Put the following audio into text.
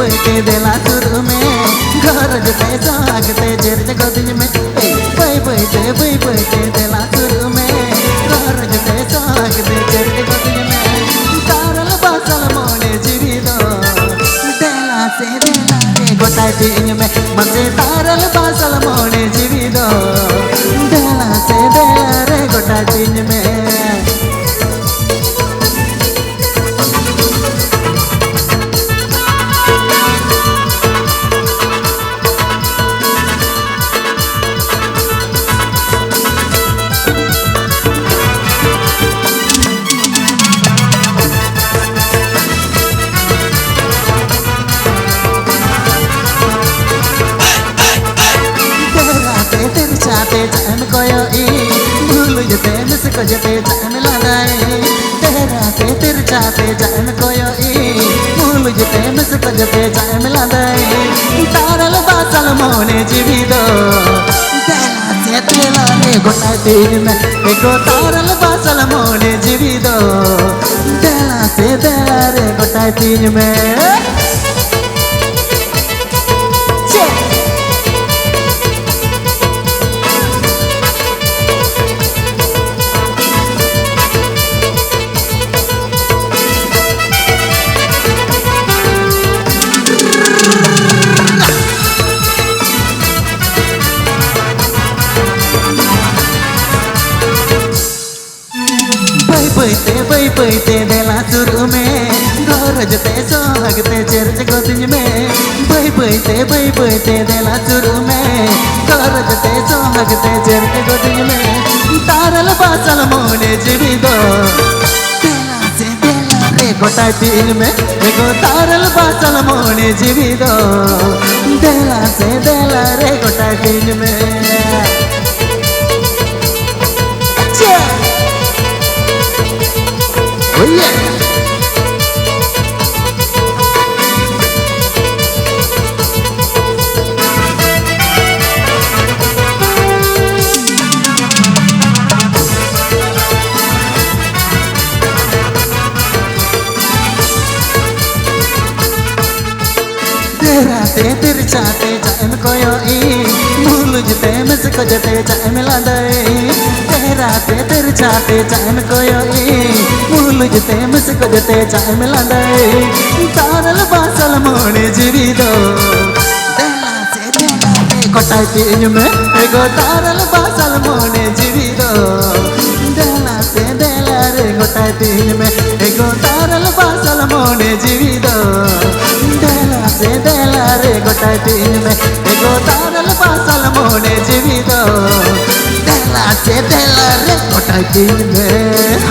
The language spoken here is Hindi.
बैठे देला सुर में घर जते जागते जेर जगदिन में बैठे देला सुर में घर जते जागते जेर जगदिन में तारल बासल मोने जीवी दो देला से देला रे गोटाय तीन में मसे तारल बासल मोने जीवी दो देला से देला रे गोटाय तीन में चाहते जान कोयो भूल जते मिस को जते जान लगाए तेरा ते तेर चाहते जान कोयो भूल जते मिस को जते जान लगाए तारल बासल मोने जीवी दो देला से तेला रे गोटाय तीन में एको तारल बासल मोने जीवी दो देला से देला रे गोटाय तीन में बैठे देला सुर में घर जते सोहगते जेर जगदिन में बैठे देला सुर में घर जते सोहगते जेर जगदिन में तारल बासल मोने जीवी दो देला से देला रे गोटाय तीन में एगो तारल बासल मोने जीवी दो देला से देला रे गोटाय तीन में Oh yeah! तेर चाहते जान कोयो भूल जते मिस को जते जान लादे तेरा तेर चाहते जान कोयो भूल जते मिस को जते जान लादे तारल बासल मोने जीवी दो देला से देला रे गोटाय तीन में एगो तारल बासल मोने जीवी दो देला से देला रे गोटाय तीन में एगो तारल बासल मोने जीवी दो देला से देला रे गोटाय तीन में एगो तारल बासल मोने जीवी दो देला से देला रे गोटाय तीन में